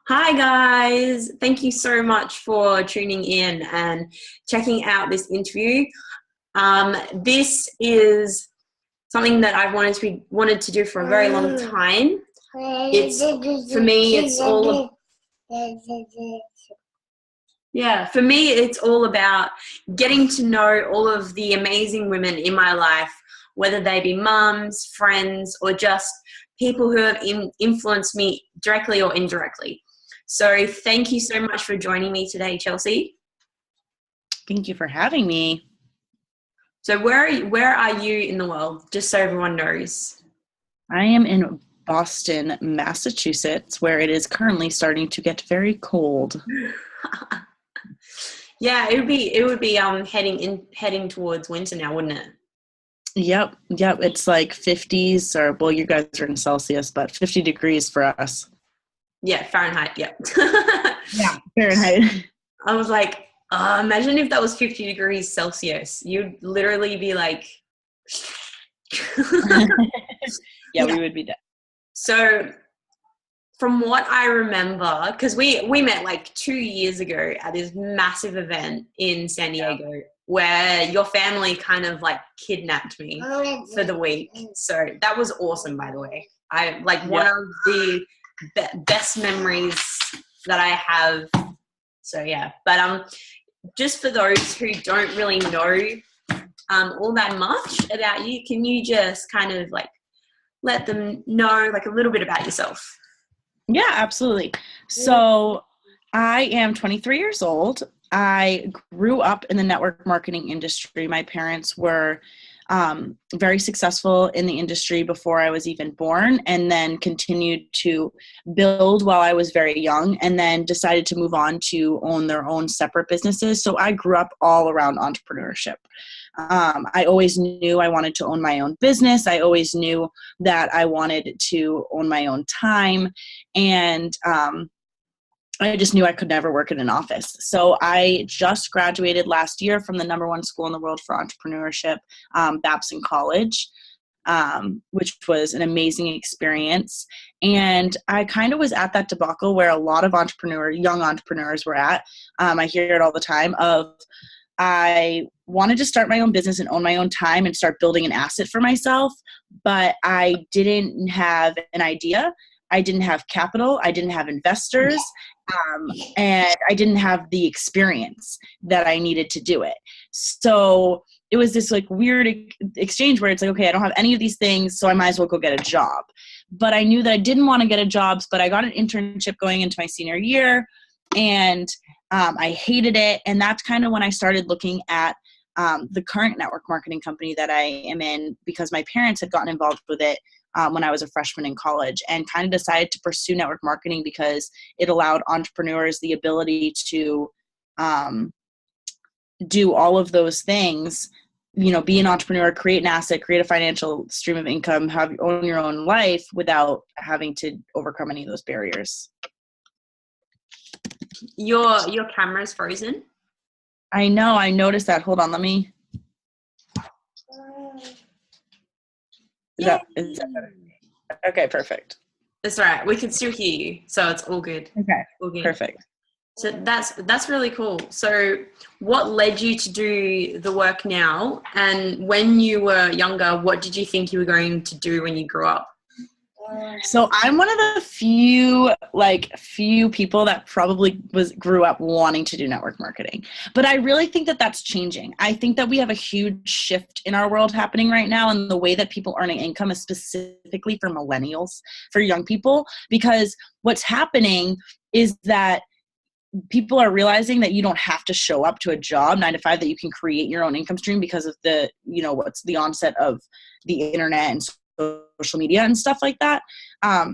Hi, guys. Thank you so much for tuning in and checking out this interview. This is something that I've wanted to do for a very long time. It's for me. For me, it's all about getting to know all of the amazing women in my life, whether they be mums, friends, or just people who have influenced me directly or indirectly. So thank you so much for joining me today, Chelsea. Thank you for having me. So where are you in the world, just so everyone knows? I am in Boston, Massachusetts, where it is currently starting to get very cold. Yeah, it would be heading towards winter now, wouldn't it? Yep. It's like 50s, or well, you guys are in Celsius, but 50 degrees for us. Yeah, Fahrenheit. Yep. Yeah, Fahrenheit. I was like, imagine if that was 50 degrees Celsius. You'd literally be like, yeah, we would be dead. So from what I remember, because we met like 2 years ago at this massive event in San Diego, where your family kind of like kidnapped me for the week. So that was awesome, by the way. I like one of the best memories that I have. So yeah, but just for those who don't really know all that much about you, can you just kind of like let them know like a little bit about yourself? Yeah, absolutely. So I am 23 years old. I grew up in the network marketing industry. My parents were very successful in the industry before I was even born, and then continued to build while I was very young, and then decided to move on to own their own separate businesses. So I grew up all around entrepreneurship. I always knew I wanted to own my own business. I always knew that I wanted to own my own time. And I just knew I could never work in an office. So I just graduated last year from the number one school in the world for entrepreneurship, Babson College, which was an amazing experience. And I kind of was at that debacle where a lot of young entrepreneurs were at. I hear it all the time of, I wanted to start my own business and own my own time and start building an asset for myself, but I didn't have an idea. I didn't have capital. I didn't have investors. And I didn't have the experience that I needed to do it. So it was this like weird exchange where it's like, okay, I don't have any of these things, so I might as well go get a job. But I knew that I didn't want to get a job, but I got an internship going into my senior year, and I hated it. And that's kind of when I started looking at the current network marketing company that I am in, because my parents had gotten involved with it when I was a freshman in college, and kind of decided to pursue network marketing because it allowed entrepreneurs the ability to do all of those things, be an entrepreneur, create an asset, create a financial stream of income, own your own life without having to overcome any of those barriers. Your camera's frozen. I know. I noticed that. Hold on. Let me. Is that better? Okay, perfect. That's right. We can still hear you, so it's all good. Okay, all good. Perfect. So that's really cool. So what led you to do the work now? And when you were younger, what did you think you were going to do when you grew up? So I'm one of the few people that probably grew up wanting to do network marketing. But I really think that that's changing. I think that we have a huge shift in our world happening right now, and the way that people earning income is specifically for millennials, for young people, because what's happening is that people are realizing that you don't have to show up to a job 9 to 5, that you can create your own income stream because of what's the onset of the internet and social media and stuff like that.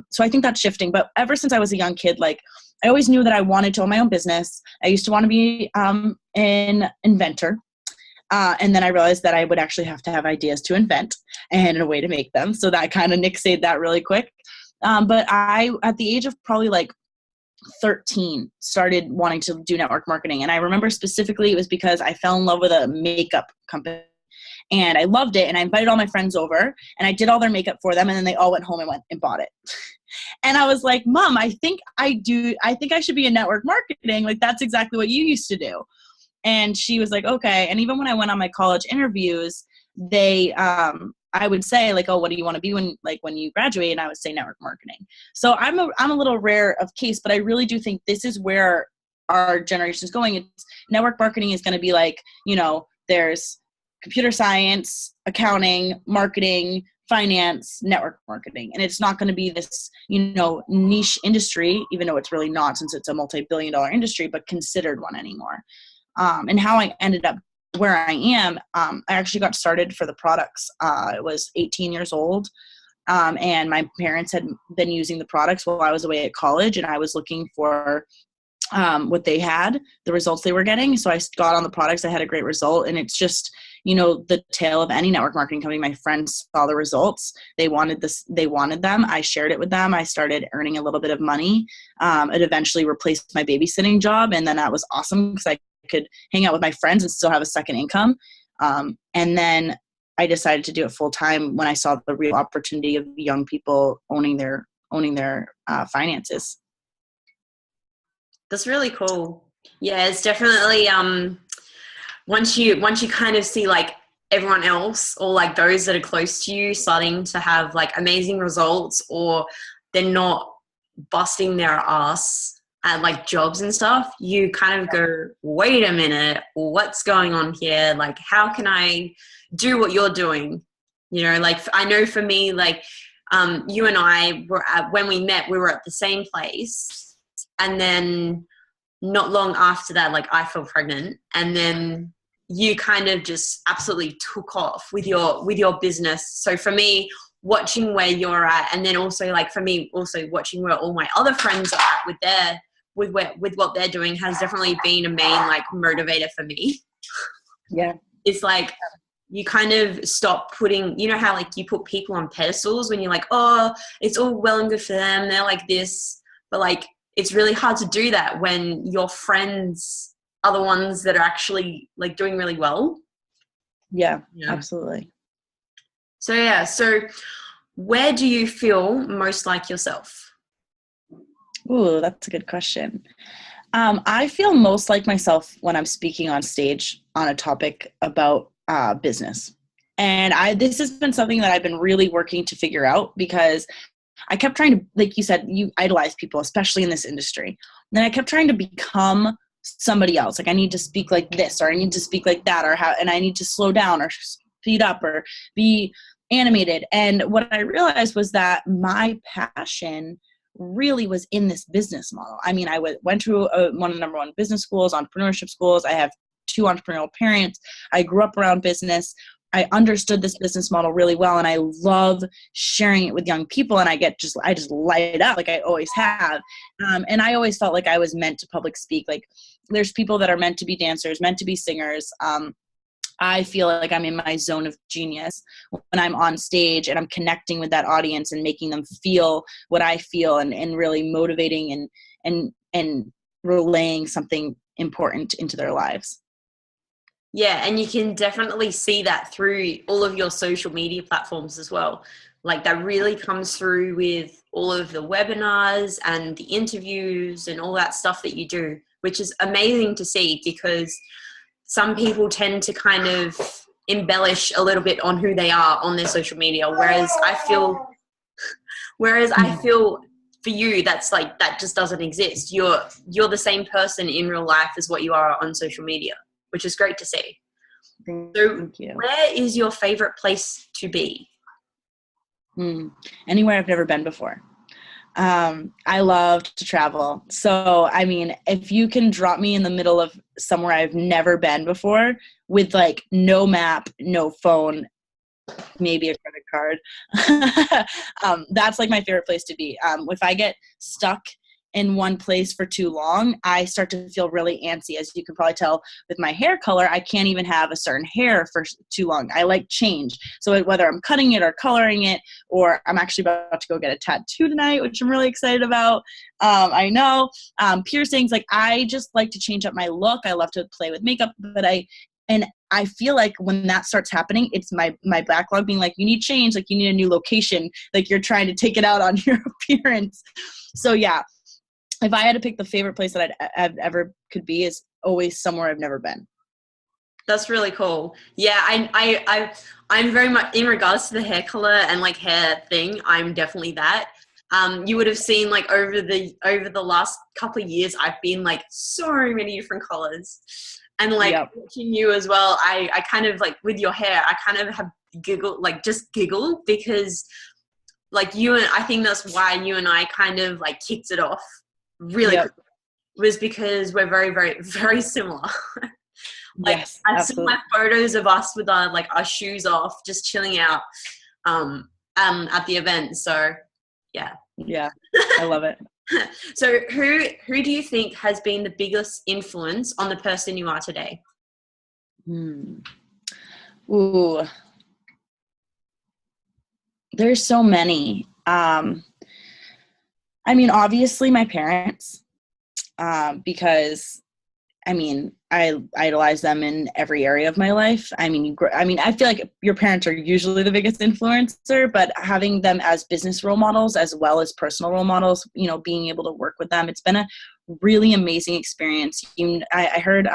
So I think that's shifting. But ever since I was a young kid, like, I always knew that I wanted to own my own business. I used to want to be an inventor. And then I realized that I would actually have to have ideas to invent and a way to make them. So that kind of nixed that really quick. But I, at the age of probably like 13, started wanting to do network marketing. And I remember specifically it was because I fell in love with a makeup company. and I loved it. And I invited all my friends over and I did all their makeup for them. And then they all went home and went and bought it. And I was like, Mom, I think I should be in network marketing. Like, that's exactly what you used to do. And she was like, okay. And even when I went on my college interviews, I would say like, oh, what do you want to be when you graduate? And I would say network marketing. So I'm a little rare of case, but I really do think this is where our generation is going. It's network marketing is going to be like, there's computer science, accounting, marketing, finance, network marketing. And it's not going to be this, niche industry, even though it's really not, since it's a multi-billion-dollar industry, but considered one anymore. And how I ended up where I am, I actually got started for the products. I was 18 years old, and my parents had been using the products while I was away at college, and I was looking for what they had, the results they were getting. So I got on the products. I had a great result, and it's just, the tale of any network marketing company. My friends saw the results. They wanted them. I shared it with them. I started earning a little bit of money. It eventually replaced my babysitting job, and then that was awesome because I could hang out with my friends and still have a second income. And then I decided to do it full time when I saw the real opportunity of young people owning their finances. That's really cool. Yeah, it's definitely once you kind of see like everyone else or like those that are close to you starting to have like amazing results, or they're not busting their ass at like jobs and stuff, you kind of go, wait a minute, what's going on here? Like, how can I do what you're doing? Like, I know for me, like, you and I were when we met, we were at the same place. And then not long after that, like, I fell pregnant, and then you kind of just absolutely took off with your business. So for me, watching where you're at, and then also like for me, also watching where all my other friends are at with what they're doing has definitely been a main like motivator for me. Yeah. It's like you kind of stop putting, how like you put people on pedestals when you're like, oh, it's all well and good for them, they're like this, but like it's really hard to do that when your friends are the ones that are actually like doing really well. Yeah. Absolutely. So where do you feel most like yourself? Ooh, that's a good question. I feel most like myself when I'm speaking on stage on a topic about business. And this has been something that I've been really working to figure out, because I kept trying to, like you said, you idolize people, especially in this industry. And then I kept trying to become somebody else. Like, I need to speak like this, or I need to speak like that, and I need to slow down or speed up or be animated. And what I realized was that my passion really was in this business model. I mean, I went to one of the number one business schools, entrepreneurship schools. I have 2 entrepreneurial parents. I grew up around business. I understood this business model really well, and I love sharing it with young people, and I just light up like I always have. And I always felt like I was meant to public speak. Like, there's people that are meant to be dancers, meant to be singers. I feel like I'm in my zone of genius when I'm on stage and I'm connecting with that audience and making them feel what I feel, and really motivating and relaying something important into their lives. Yeah, and you can definitely see that through all of your social media platforms as well. Like, that really comes through with all of the webinars and the interviews and all that stuff that you do, which is amazing to see, because some people tend to kind of embellish a little bit on who they are on their social media. Whereas I feel for you, that's like, that just doesn't exist. You're the same person in real life as what you are on social media, which is great to see. Thank you. Where is your favorite place to be? Anywhere I've never been before. I love to travel. So, I mean, if you can drop me in the middle of somewhere I've never been before with like no map, no phone, maybe a credit card, that's like my favorite place to be. If I get stuck in one place for too long, I start to feel really antsy. As you can probably tell with my hair color, I can't even have a certain hair for too long. I like change. So whether I'm cutting it or coloring it, or I'm actually about to go get a tattoo tonight, which I'm really excited about. I know piercings, like I just like to change up my look. I love to play with makeup, and I feel like when that starts happening, it's my backlog being like, you need change, like you need a new location, like you're trying to take it out on your appearance. So yeah, if I had to pick the favorite place that I'd ever could be, is always somewhere I've never been. That's really cool. Yeah, I'm very much, in regards to the hair color and like hair thing, I'm definitely that. You would have seen like over the last couple of years, I've been like so many different colors, and like watching you as well. I kind of like with your hair, I kind of have giggle because like I think that's why you and I kind of like kicked it off really quickly, was because we're very, very, very similar. Like yes, I saw my photos of us with our shoes off, just chilling out at the event. So yeah. I love it. So who do you think has been the biggest influence on the person you are today? Ooh, there's so many. I mean, obviously my parents, because I mean, I idolize them in every area of my life. I mean, I feel like your parents are usually the biggest influencer, but having them as business role models as well as personal role models, you know, being able to work with them, it's been a really amazing experience. I heard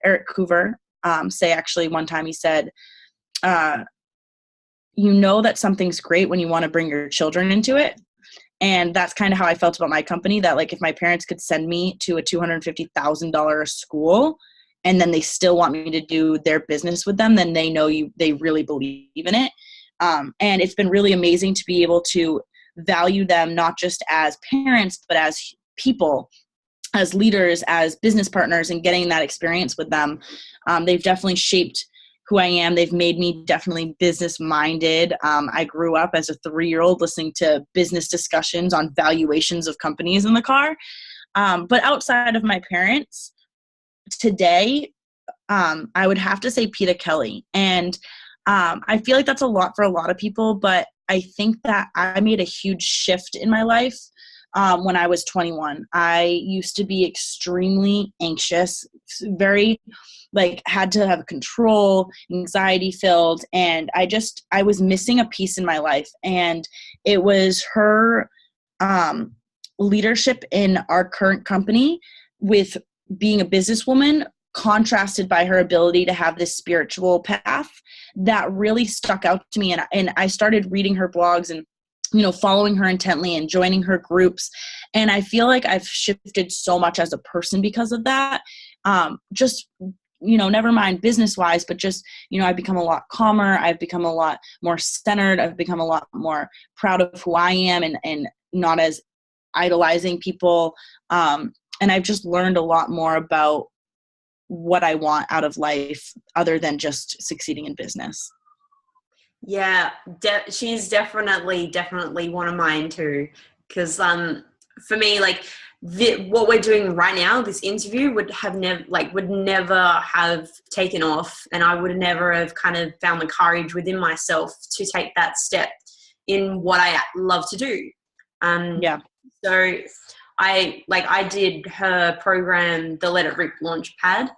Eric Coover say actually one time, he said, you know that something's great when you want to bring your children into it. And that's kind of how I felt about my company, that like if my parents could send me to a $250,000 school and then they still want me to do their business with them, then they know they really believe in it. And it's been really amazing to be able to value them, not just as parents, but as people, as leaders, as business partners, and getting that experience with them. They've definitely shaped who I am. They've made me definitely business minded. I grew up as a 3-year-old listening to business discussions on valuations of companies in the car. But outside of my parents today, I would have to say Peta Kelly. And I feel like that's a lot for a lot of people, but I think that I made a huge shift in my life when I was 21. I used to be extremely anxious, very had to have control, anxiety filled. And I was missing a piece in my life. And it was her leadership in our current company, with being a businesswoman, contrasted by her ability to have this spiritual path, that really stuck out to me. And I started reading her blogs and, you know, following her intently and joining her groups. And I feel like I've shifted so much as a person because of that. Just, you know, never mind business wise, but just, you know, I've become a lot calmer. I've become a lot more centered. I've become a lot more proud of who I am, and not as idolizing people. And I've just learned a lot more about what I want out of life other than just succeeding in business. Yeah, she's definitely one of mine too. Because for me, like what we're doing right now, this interview would never have taken off, and I would never have kind of found the courage within myself to take that step in what I love to do. So I did her program, the Let It Rip Launchpad.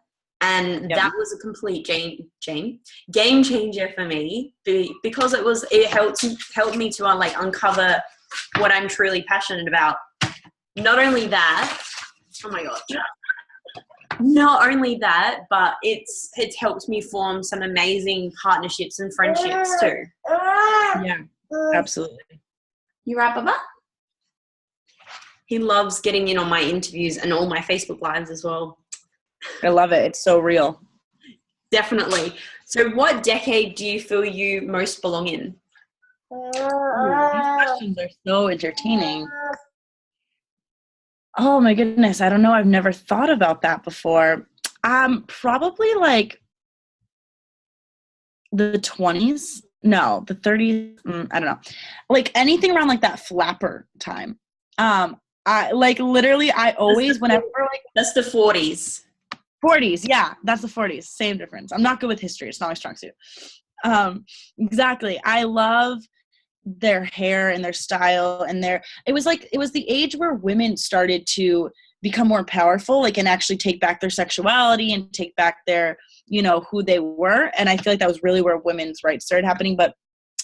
And that was a complete game changer for me, because it helped me to uncover what I'm truly passionate about. Not only that, oh my God. Not only that, but it's helped me form some amazing partnerships and friendships too. Yeah, absolutely. You right, Baba? He loves getting in on my interviews and all my Facebook Lives as well. I love it. It's so real. Definitely. So what decade do you feel you most belong in? These questions are so entertaining. Oh my goodness. I don't know. I've never thought about that before. Probably like the 20s. No, the 30s. I don't know. Like anything around like that flapper time. I always, whenever that's the 40s. 40s, yeah, that's the 40s. Same difference. I'm not good with history. It's not my strong suit. Exactly. I love their hair and their style and it was the age where women started to become more powerful, and actually take back their sexuality and take back their you know, who they were. And I feel like that was really where women's rights started happening. But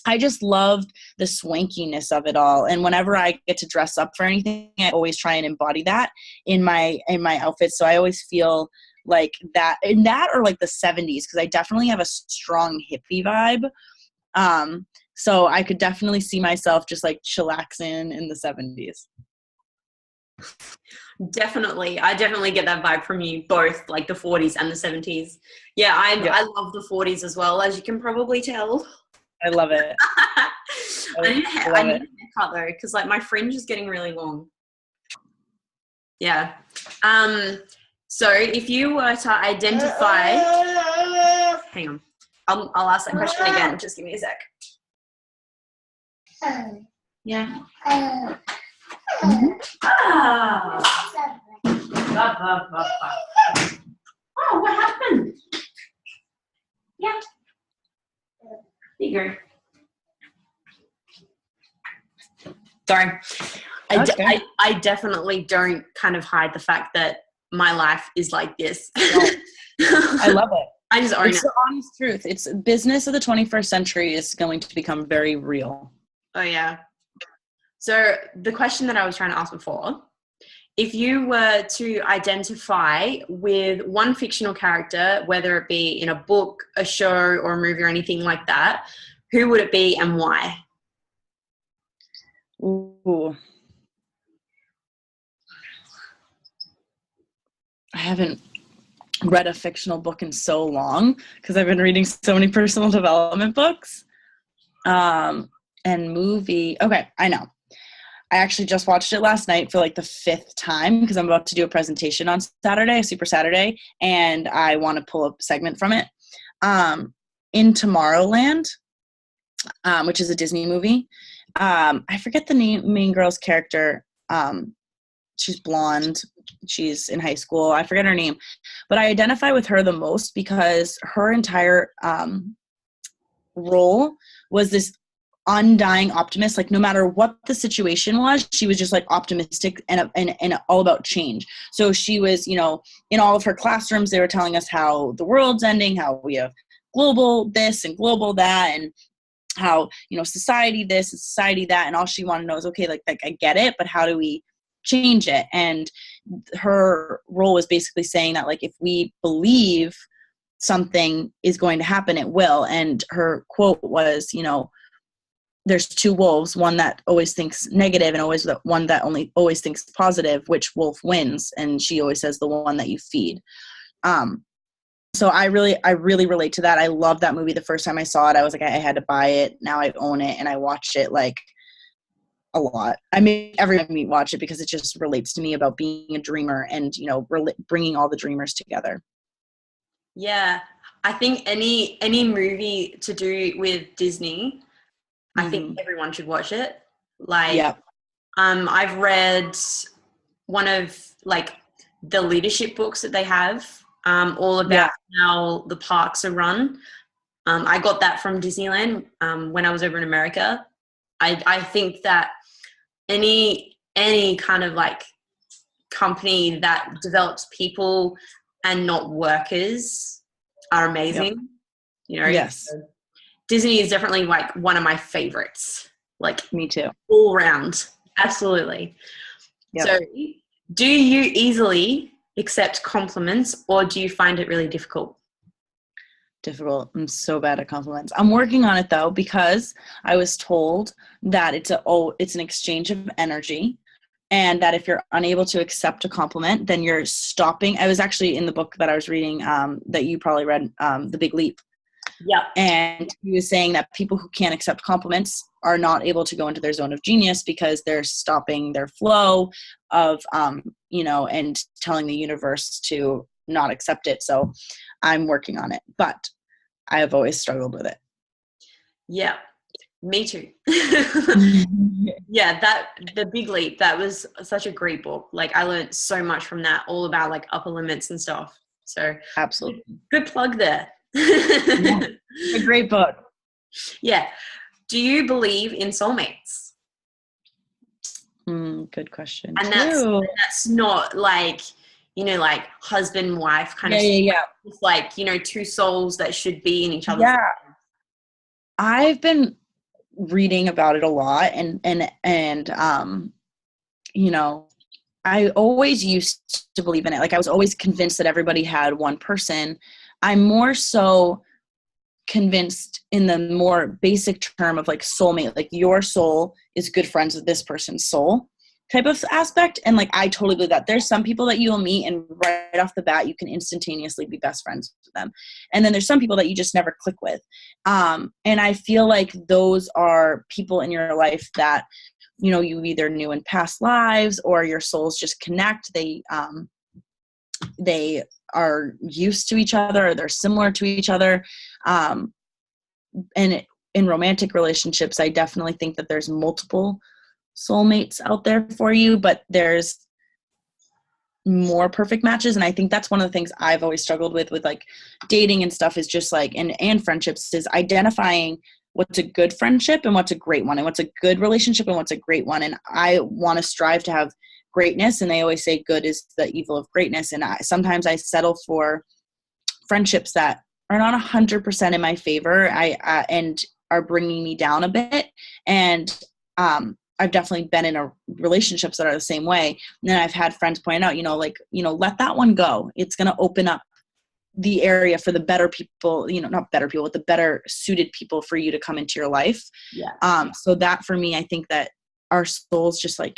I just loved the swankiness of it all. And whenever I get to dress up for anything, I always try and embody that in my outfits. So I always feel like that, in that or like the 70s, because I definitely have a strong hippie vibe. So I could definitely see myself just like chillaxing in the 70s. Definitely. I definitely get that vibe from you, both like the 40s and the 70s. Yeah, I love the 40s as well, as you can probably tell. I love it. I need a haircut though, because like my fringe is getting really long. Yeah. So if you were to identify, hang on, I'll ask that question again. Just give me a sec. Yeah. Oh, what happened? Yeah. There you go. Sorry. Okay. I definitely don't kind of hide the fact that my life is like this. I love it. I just own it. It's the honest truth. It's business of the 21st century is going to become very real. Oh, yeah. So the question that I was trying to ask before, if you were to identify with one fictional character, whether it be in a book, a show, or a movie or anything like that, who would it be and why? Ooh. I haven't read a fictional book in so long because I've been reading so many personal development books. And movie. Okay, I know. I actually just watched it last night for like the 5th time because I'm about to do a presentation on Saturday, Super Saturday, and I want to pull a segment from it. In Tomorrowland, which is a Disney movie. I forget the main girl's character. She's blonde. She's in high school. I forget her name, but I identify with her the most because her entire role was this undying optimist. Like no matter what the situation was, she was just like optimistic and all about change. So she was, you know, in all of her classrooms, they were telling us how the world's ending, how we have global this and global that, and how, you know, society this and society that. And all she wanted to know is, okay, like I get it, but how do we change it? And her role was basically saying that like if we believe something is going to happen, it will. And her quote was, you know, there's 2 wolves, one that always thinks negative and always the one that always thinks positive. Which wolf wins? And she always says the one that you feed. So I really relate to that. I love that movie. The first time I saw it, I was like, I had to buy it. Now I own it, and I watch it like a lot. I mean, every time we watch it because it just relates to me about being a dreamer and, you know, bringing all the dreamers together. Yeah, I think any movie to do with Disney, I think everyone should watch it. Like, yeah. I've read one of like the leadership books that they have, all about how the parks are run. I got that from Disneyland when I was over in America. I think that any kind of like company that develops people and not workers are amazing. Yep. You know, yes, Disney is definitely like one of my favorites. Like me too, all round, absolutely. Yep. So, do you easily accept compliments, or do you find it really difficult? Difficult. I'm so bad at compliments. I'm working on it though, because I was told that it's an exchange of energy, and that if you're unable to accept a compliment, then you're stopping. I was actually in the book that I was reading that you probably read, The Big Leap. Yeah. And he was saying that people who can't accept compliments are not able to go into their zone of genius because they're stopping their flow of, you know, and telling the universe to not accept it. So I'm working on it, but I have always struggled with it. Yeah, me too. Yeah, The Big Leap, that was such a great book. Like I learned so much from that, all about like upper limits and stuff. So absolutely. Good plug there. Yeah, a great book. Yeah. Do you believe in soulmates? Good question. And that's not like, like husband, wife kind of Yeah. It's like, two souls that should be in each other's Yeah. lives. I've been reading about it a lot, and I always used to believe in it. Like, I was always convinced that everybody had one person. I'm more so convinced in the more basic term of like soulmate, like your soul is good friends with this person's soul type of aspect. And like, I totally believe that there's some people that you'll meet and right off the bat, you can instantaneously be best friends with them. And then there's some people that you just never click with. And I feel like those are people in your life that, you either knew in past lives or your souls just connect. They are used to each other, or they're similar to each other. And in romantic relationships, I definitely think that there's multiple soulmates out there for you, but there's more perfect matches. And I think that's one of the things I've always struggled with like dating and stuff, is just like, and friendships, is identifying what's a good friendship and what's a great one, and what's a good relationship and what's a great one. And I want to strive to have greatness, and they always say good is the evil of greatness. And sometimes I settle for friendships that are not 100% in my favor, and are bringing me down a bit. And I've definitely been in relationships that are the same way. And then I've had friends point out, let that one go. It's going to open up the area for the better people, not better people, but the better suited people for you to come into your life. Yeah. So that for me, I think that our souls just like,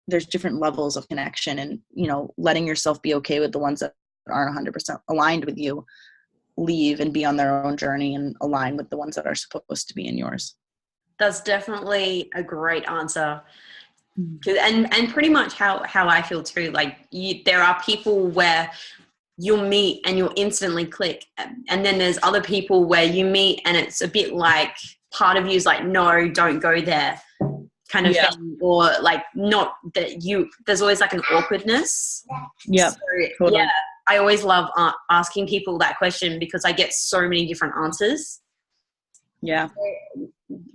there's different levels of connection, and, letting yourself be okay with the ones that aren't 100% aligned with you, leave and be on their own journey and align with the ones that are supposed to be in yours. That's definitely a great answer. And pretty much how I feel too. Like, there are people where you'll meet and you'll instantly click, and then there's other people where you meet and it's a bit like part of you is like, no, don't go there kind of thing, or like, not that there's always like an awkwardness. Yeah, so, totally. Yeah, I always love asking people that question, because I get so many different answers. Yeah.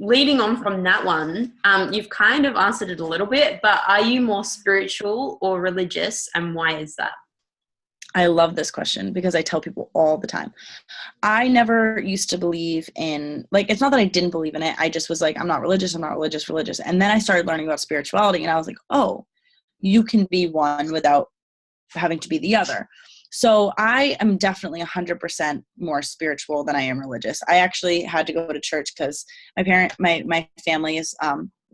Leading on from that one, you've kind of answered it a little bit, but are you more spiritual or religious, and why is that? I love this question because I tell people all the time. I never used to believe in, like, it's not that I didn't believe in it. I just was like, I'm not religious. And then I started learning about spirituality, and I was like, oh, you can be one without having to be the other. So I am definitely 100% more spiritual than I am religious. I actually had to go to church because my family is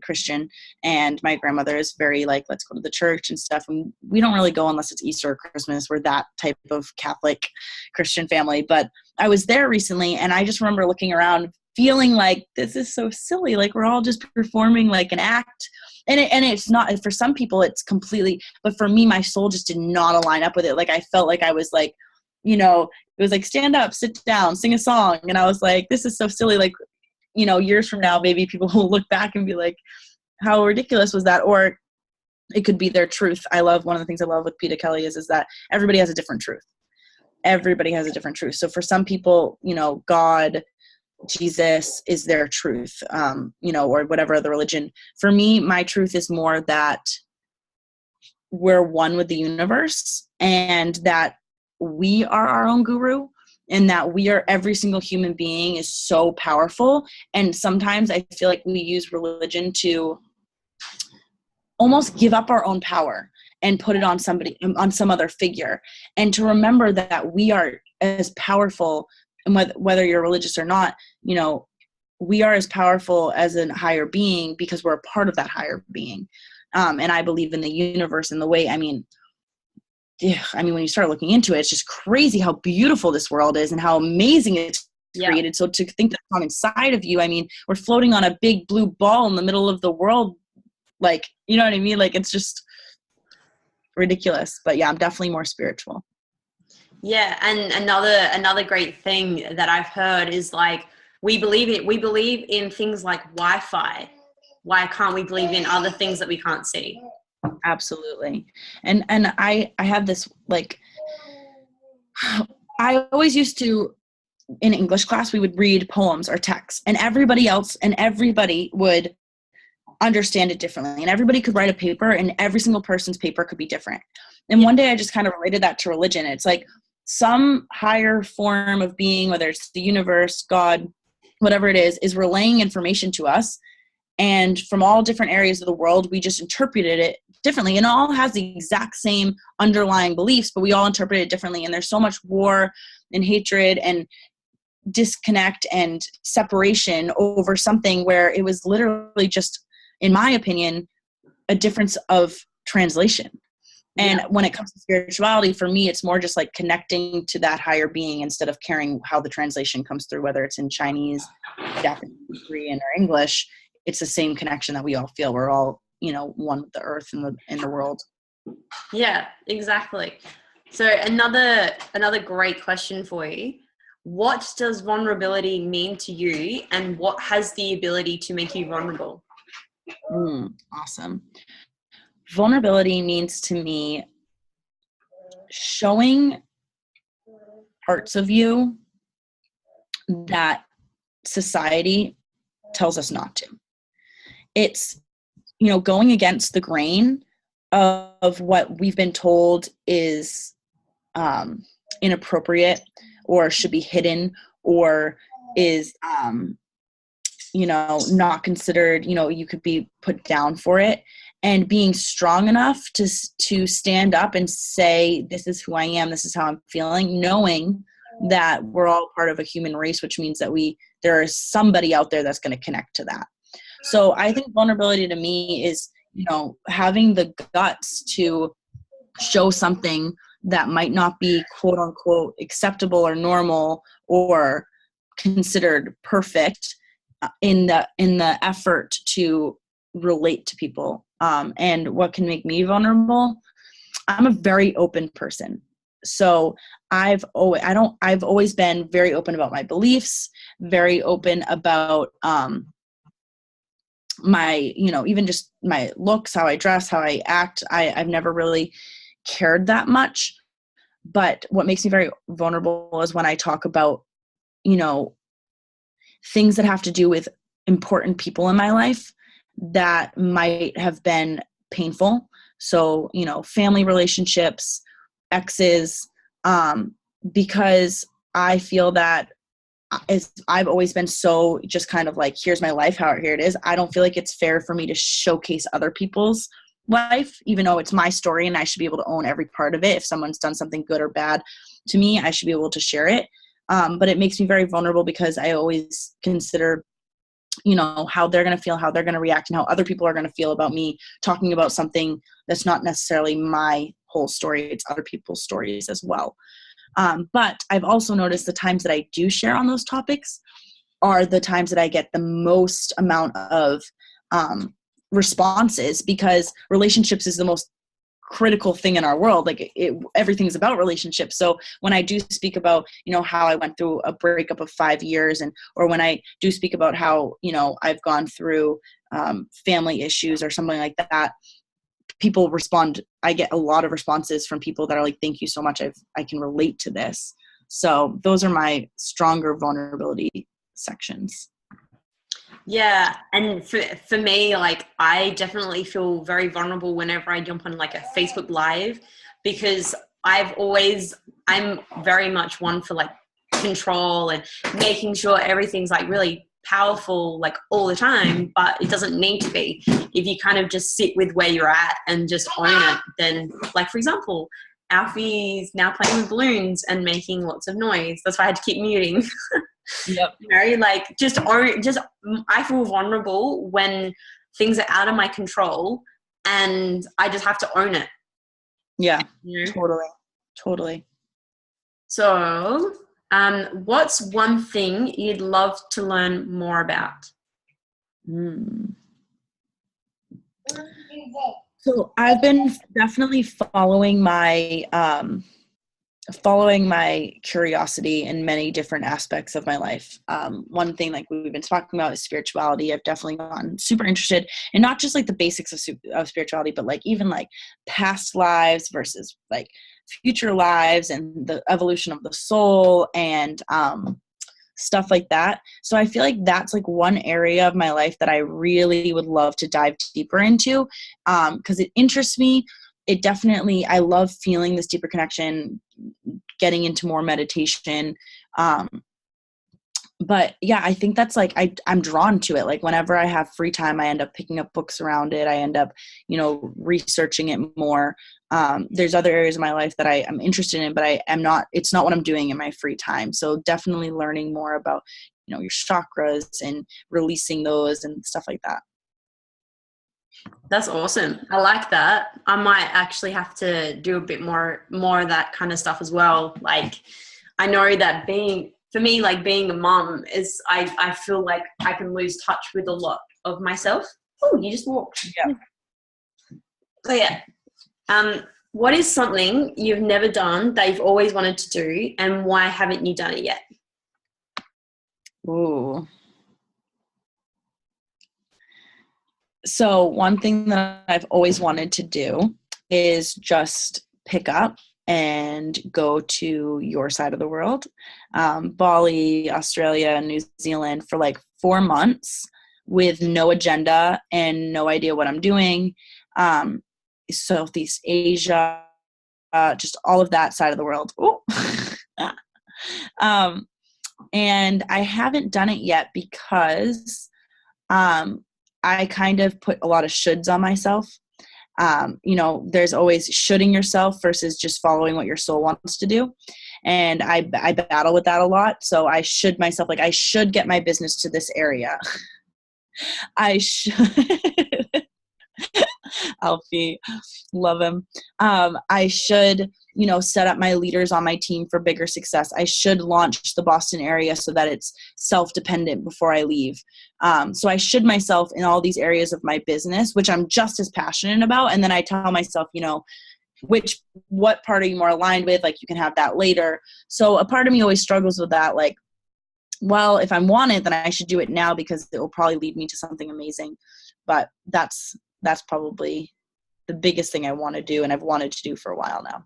Christian, and my grandmother is very like, let's go to the church and stuff. And we don't really go unless it's Easter or Christmas. We're that type of Catholic Christian family. But I was there recently, and I just remember looking around feeling like, this is so silly. Like, we're all just performing like an act. And it's not, for some people it's completely, but for me, my soul just did not align up with it. Like, I felt like I was like, it was like, stand up, sit down, sing a song. And I was like, this is so silly. Like, years from now, maybe people will look back and be like, how ridiculous was that? Or it could be their truth. One of the things I love with Peter Kelly is that everybody has a different truth. Everybody has a different truth. So for some people, God, Jesus is their truth, or whatever other religion. For me, my truth is more that we're one with the universe, and that we are our own guru, and that every single human being is so powerful. And sometimes I feel like we use religion to almost give up our own power and put it on somebody, on some other figure. And to remember that we are as powerful, and whether you're religious or not, we are as powerful as a higher being because we're a part of that higher being. And I believe in the universe and the way, when you start looking into it, it's just crazy how beautiful this world is and how amazing it's created. So to think that I'm inside of you, we're floating on a big blue ball in the middle of the world. Like, you know what I mean? Like, it's just ridiculous. But yeah, I'm definitely more spiritual. Yeah. And another great thing that I've heard is like, we believe in things like Wi-Fi. Why can't we believe in other things that we can't see? Absolutely. And I have this, like, I always used to, in English class, we would read poems or texts, and everybody would understand it differently, and everybody could write a paper, and every single person's paper could be different. And one day I just kind of related that to religion. It's like some higher form of being, whether it's the universe, God, whatever it is relaying information to us. And from all different areas of the world, we just interpreted it differently. And it all has the exact same underlying beliefs, but we all interpret it differently. And there's so much war and hatred and disconnect and separation over something where it was literally just, in my opinion, a difference of translation. And when it comes to spirituality, for me, it's more just like connecting to that higher being instead of caring how the translation comes through, whether it's in Chinese, Japanese, Korean, or English. It's the same connection that we all feel. We're all, one with the earth and the world. Yeah, exactly. So another great question for you. What does vulnerability mean to you, and what has the ability to make you vulnerable? Awesome. Vulnerability means to me showing parts of you that society tells us not to. It's, going against the grain of what we've been told is inappropriate or should be hidden or is, not considered, you could be put down for it. And being strong enough to stand up and say, this is who I am, this is how I'm feeling, knowing that we're all part of a human race, which means that there is somebody out there that's going to connect to that. So I think vulnerability to me is, having the guts to show something that might not be quote unquote acceptable or normal or considered perfect in the effort to relate to people. And what can make me vulnerable? I'm a very open person. So I've always been very open about my beliefs, very open about, my, even just my looks, how I dress, how I act. I've never really cared that much. But what makes me very vulnerable is when I talk about, things that have to do with important people in my life that might have been painful. So, family relationships, exes, because I feel that I've always been so just kind of like, here's my life, here it is. I don't feel like it's fair for me to showcase other people's life, even though it's my story and I should be able to own every part of it. If someone's done something good or bad to me, I should be able to share it. But it makes me very vulnerable because I always consider, how they're going to feel, how they're going to react, and how other people are going to feel about me talking about something that's not necessarily my whole story. It's other people's stories as well. But I've also noticed the times that I do share on those topics are the times that I get the most amount of responses, because relationships is the most critical thing in our world. Like everything's about relationships. So when I do speak about, how I went through a breakup of 5 years, or when I do speak about how, I've gone through family issues or something like that, people respond. I get a lot of responses from people that are like, thank you so much. I can relate to this. So those are my stronger vulnerability sections. Yeah. And for me, like, I definitely feel very vulnerable whenever I jump on like a Facebook Live, because I'm very much one for like control and making sure everything's like really powerful like all the time, but it doesn't need to be. If you kind of just sit with where you're at and just own it, then, like, for example, Alfie's now playing with balloons and making lots of noise. That's why I had to keep muting. Yep. Like I feel vulnerable when things are out of my control and I just have to own it. Yeah, totally. So, what's one thing you'd love to learn more about? So I've been definitely following my curiosity in many different aspects of my life. One thing like we've been talking about is spirituality. I've definitely gotten super interested in not just like the basics of spirituality, but like even like past lives versus like future lives and the evolution of the soul and stuff like that. So I feel like that's like one area of my life that I really would love to dive deeper into, because it interests me. it definitely, I love feeling this deeper connection, getting into more meditation. But yeah, I think that's like, I'm drawn to it. Like whenever I have free time, I end up picking up books around it. I end up, researching it more. There's other areas of my life that I'm interested in, but it's not what I'm doing in my free time. So definitely learning more about, your chakras and releasing those and stuff like that. That's awesome. I like that. I might actually have to do a bit more of that kind of stuff as well. Like, I know that being a mom is, I feel like I can lose touch with a lot of myself. Oh, you just walked. Yeah. So yeah. What is something you've never done that you've always wanted to do, and why haven't you done it yet? Ooh. So one thing that I've always wanted to do is just pick up and go to your side of the world, Bali, Australia, New Zealand, for like 4 months with no agenda and no idea what I'm doing. Southeast Asia, just all of that side of the world. And I haven't done it yet because I kind of put a lot of shoulds on myself. There's always shoulding yourself versus just following what your soul wants to do. And I battle with that a lot. So I should myself, like I should get my business to this area. I should. Alfie, love him. I should, set up my leaders on my team for bigger success. I should launch the Boston area so that it's self-dependent before I leave. So I should myself in all these areas of my business, which I'm just as passionate about. And then I tell myself, what part are you more aligned with? Like you can have that later. So a part of me always struggles with that. Like, well, if I want it, then I should do it now because it will probably lead me to something amazing. But that's probably the biggest thing I want to do, and I've wanted to do for a while now.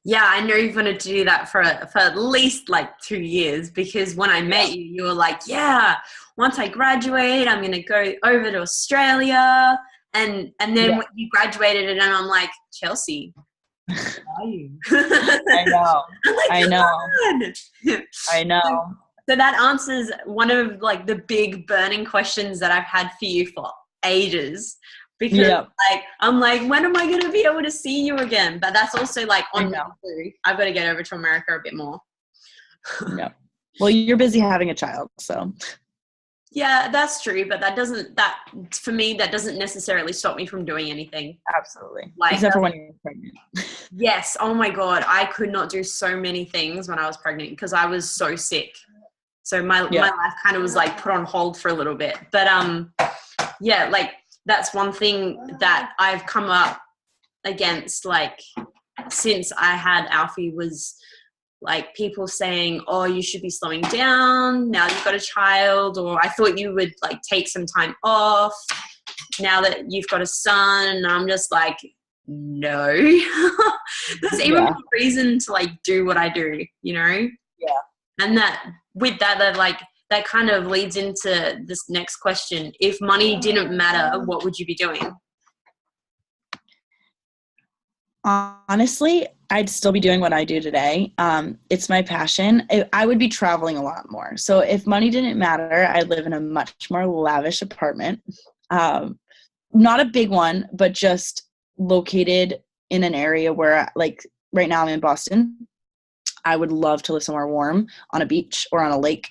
Yeah, I know you've wanted to do that for at least like 2 years, because when I met you, you were like, yeah, once I graduate, I'm going to go over to Australia. And then when you graduated, and I'm like, Chelsea, where are you? I know. Like, I know. So that answers one of like the big burning questions that I've had for you for ages. Because I'm like, when am I going to be able to see you again? But that's also like on me too. I've got to get over to America a bit more. Yeah. Well, you're busy having a child, so. Yeah, that's true. But for me, that doesn't necessarily stop me from doing anything. Absolutely. Like, except for when you're pregnant. Yes. Oh my God. I could not do so many things when I was pregnant because I was so sick. So my life kind of was like put on hold for a little bit. But like, that's one thing that I've come up against, like, since I had Alfie, was like people saying, oh, you should be slowing down now you've got a child, or I thought you would like take some time off now that you've got a son. And I'm just like, no. There's even a reason to like do what I do, Yeah. And that kind of leads into this next question. If money didn't matter, what would you be doing? Honestly, I'd still be doing what I do today. It's my passion. I would be traveling a lot more. So if money didn't matter, I'd live in a much more lavish apartment. Not a big one, but just located in an area where, like, right now I'm in Boston. I would love to live somewhere warm on a beach or on a lake.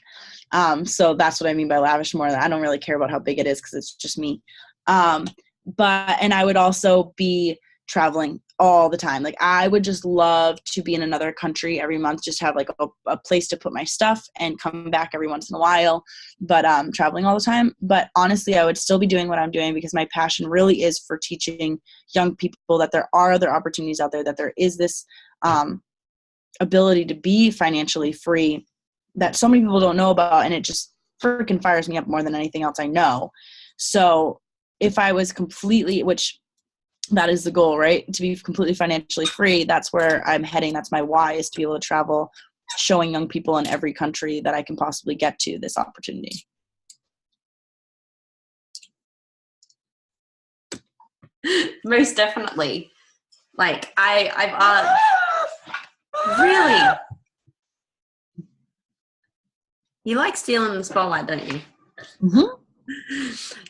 So that's what I mean by lavish more. I don't really care about how big it is because it's just me. And I would also be traveling all the time. Like I would just love to be in another country every month, just have like a place to put my stuff and come back every once in a while, but traveling all the time. But honestly, I would still be doing what I'm doing because my passion really is for teaching young people that there are other opportunities out there, that there is this ability to be financially free that so many people don't know about, and it just freaking fires me up more than anything else I know. So if I was completely, which that is the goal, right? To be completely financially free, that's where I'm heading. That's my why, is to be able to travel, showing young people in every country that I can possibly get to this opportunity. Most definitely. Like I've really, you like stealing the spotlight, don't you?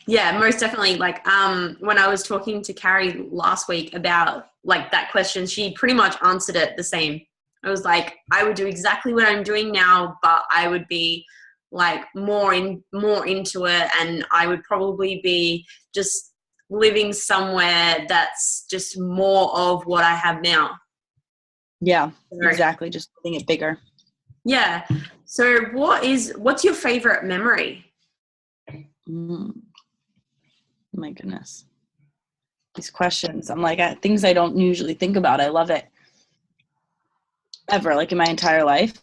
Yeah, most definitely. Like when I was talking to Carrie last week about like that question, she pretty much answered it the same. I was like, I would do exactly what I'm doing now, but I would be like more into it, and I would probably be just living somewhere that's just more of what I have now. Yeah, exactly. Just making it bigger. Yeah. So what's your favorite memory? My goodness. These questions. I'm like, things I don't usually think about. I love it. Ever, like in my entire life.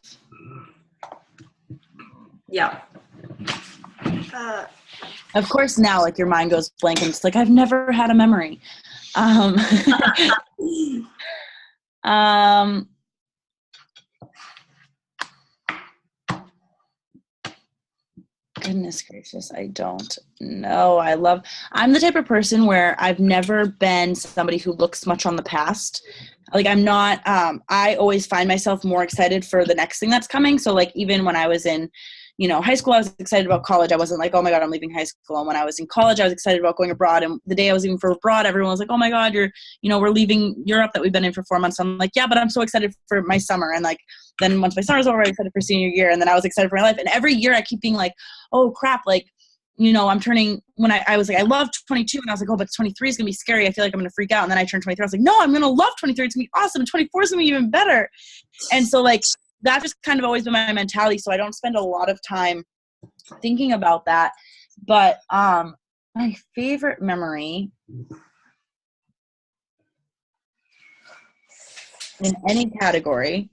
Yeah. Of course now, like your mind goes blank and it's like, I've never had a memory. Goodness gracious, I don't know. I'm the type of person where I've never been somebody who looks much on the past. Like I'm not, I always find myself more excited for the next thing that's coming. So like even when I was in, high school, I was excited about college. I wasn't like, oh my God, I'm leaving high school. And when I was in college, I was excited about going abroad. And the day I was leaving for abroad, everyone was like, oh my God, we're leaving Europe that we've been in for 4 months. I'm like, yeah, but I'm so excited for my summer. And like, then once my summer's over, I was excited for senior year. And then I was excited for my life. And every year I keep being like, oh crap, like, I'm turning, when I was like, I love 22, and I was like, oh, but 23 is going to be scary. I feel like I'm going to freak out. And then I turned 23. I was like, no, I'm going to love 23. It's going to be awesome. And 24 is going to be even better. And so like, that's just kind of always been my mentality. So I don't spend a lot of time thinking about that. But my favorite memory in any category,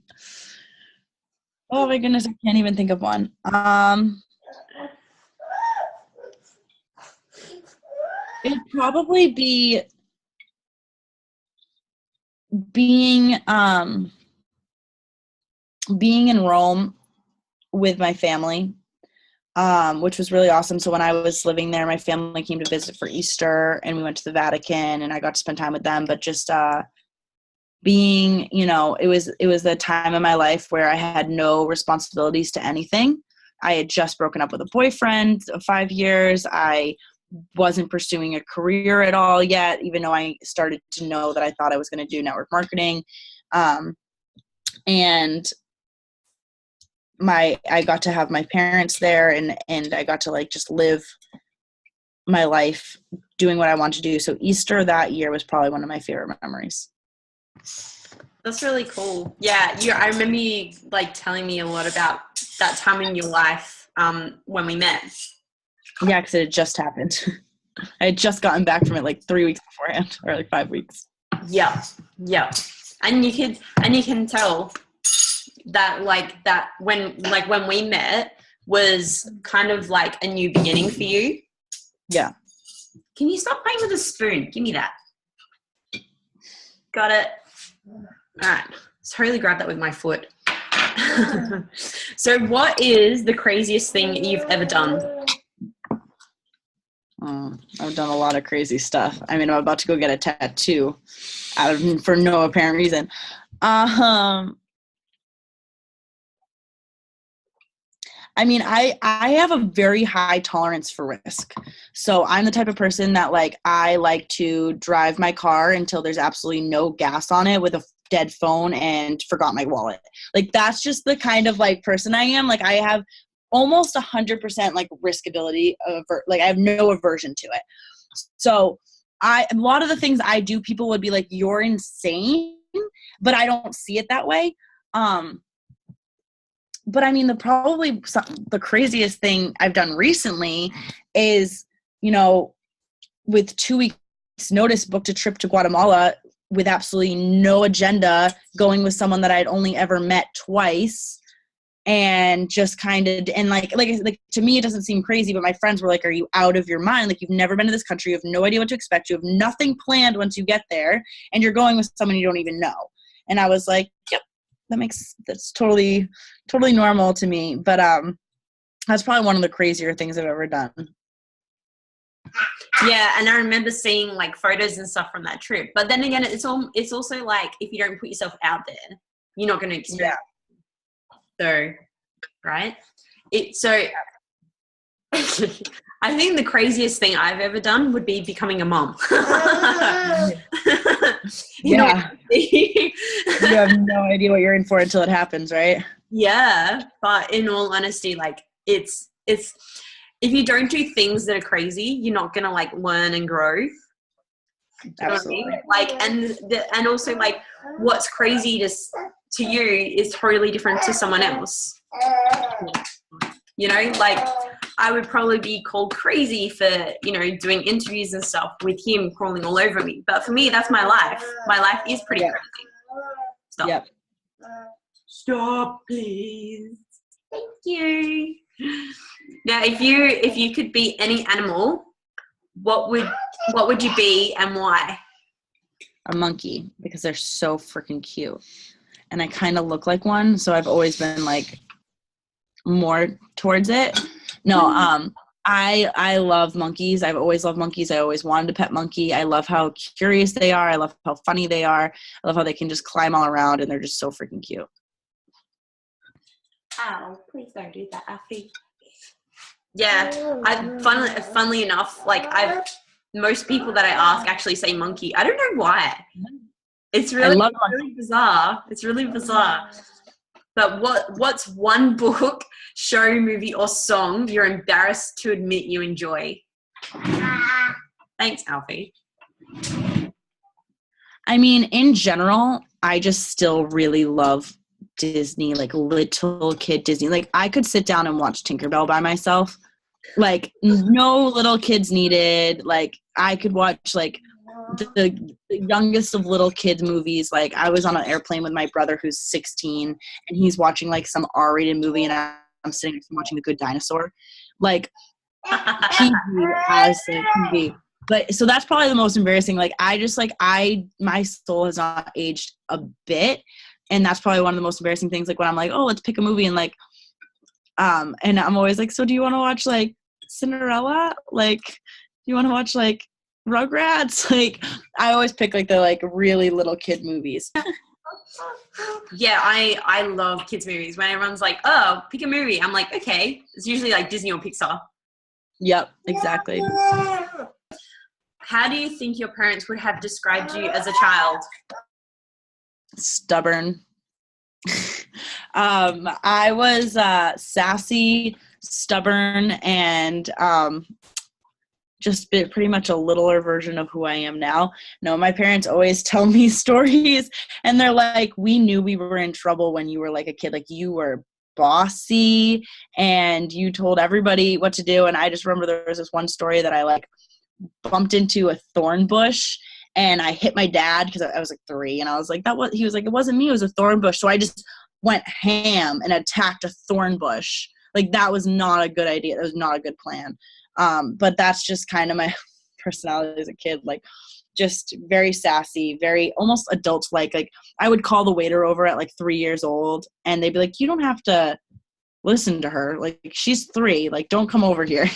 oh my goodness, I can't even think of one. It'd probably be being in Rome with my family, which was really awesome. So when I was living there, my family came to visit for Easter, and we went to the Vatican, and I got to spend time with them. But just being, it was the time in my life where I had no responsibilities to anything. I had just broken up with a boyfriend of 5 years. I wasn't pursuing a career at all yet, even though I started to know that I thought I was going to do network marketing. And I got to have my parents there, and I got to like just live my life doing what I wanted to do. So Easter that year was probably one of my favorite memories. That's really cool. Yeah, I remember you like telling me a lot about that time in your life when we met. Yeah, because it had just happened. I had just gotten back from it like 3 weeks beforehand, or like 5 weeks. Yeah. And you can tell that when we met was kind of like a new beginning for you. Yeah. Can you stop playing with a spoon? Give me that. Got it. All right. Totally grab that with my foot. So what is the craziest thing you've ever done? I've done a lot of crazy stuff. I mean, I'm about to go get a tattoo for no apparent reason. I mean, I have a very high tolerance for risk. So I'm the type of person that like, I like to drive my car until there's absolutely no gas on it with a dead phone and forgot my wallet. Like, that's just the kind of like person I am. Like, I have almost 100% like risk ability. Like, I have no aversion to it. So a lot of the things I do, people would be like, you're insane, but I don't see it that way. But I mean, the craziest thing I've done recently is, with 2 weeks notice, booked a trip to Guatemala with absolutely no agenda, going with someone that I'd only ever met twice. And just kind of, and like to me, it doesn't seem crazy, but my friends were like, are you out of your mind? Like, you've never been to this country. You have no idea what to expect. You have nothing planned once you get there, and you're going with someone you don't even know. And I was like, yep, that's totally normal to me. But that's probably one of the crazier things I've ever done. Yeah, and I remember seeing like photos and stuff from that trip. But then again, it's also like if you don't put yourself out there, you're not going to experience. So, right? So I think the craziest thing I've ever done would be becoming a mom. Yeah. You have no idea what you're in for until it happens, right? Yeah, but in all honesty, like it's if you don't do things that are crazy, you're not gonna like learn and grow. Absolutely. You know what I mean? Like and also like what's crazy to you is totally different to someone else. You know, like I would probably be called crazy for, you know, doing interviews and stuff with him crawling all over me. But for me, that's my life. My life is pretty crazy. Stop. Yep. Stop, please. Thank you. Now, if you could be any animal, what would you be and why? A monkey, because they're so freaking cute. And I kind of look like one, so I've always been like more towards it. No, I love monkeys. I've always loved monkeys. I always wanted to pet monkey. I love how curious they are. I love how funny they are. I love how they can just climb all around, and they're just so freaking cute. Ow, please don't do that, Alfie. Yeah, funnily enough, like most people that I ask actually say monkey. I don't know why. It's really bizarre. It's really bizarre. But what's one book, show, movie, or song you're embarrassed to admit you enjoy? Thanks, Alfie. I mean, in general, I just still really love Disney, like little kid Disney. Like I could sit down and watch Tinkerbell by myself. Like no little kids needed. Like I could watch like the youngest of little kids movies. Like I was on an airplane with my brother who's 16 and he's watching like some R-rated movie and I'm sitting next to him watching The Good Dinosaur. Like TV as a TV. But so that's probably the most embarrassing. Like I just like my soul has not aged a bit. And that's probably one of the most embarrassing things. Like when I'm like, oh, let's pick a movie and like and I'm always like, so do you want to watch like Cinderella? Like, do you want to watch like Rugrats? Like, I always pick like the like really little kid movies. Yeah, I love kids movies. When everyone's like, oh, pick a movie, I'm like, okay. It's usually like Disney or Pixar. Yep, exactly. How do you think your parents would have described you as a child? Stubborn. I was sassy, stubborn, and just pretty much a littler version of who I am now. No, my parents always tell me stories, and they're like, we knew we were in trouble when you were like a kid. Like you were bossy, and you told everybody what to do. And I just remember there was this one story that I like bumped into a thorn bush. And I hit my dad because I was like 3, and I was like, he was like, it wasn't me, it was a thorn bush. So I just went ham and attacked a thorn bush. Like that was not a good idea. That was not a good plan. But that's just kind of my personality as a kid, like just very sassy, very almost adult-like. Like I would call the waiter over at like 3 years old, and they'd be like, you don't have to listen to her. Like she's 3. Like don't come over here.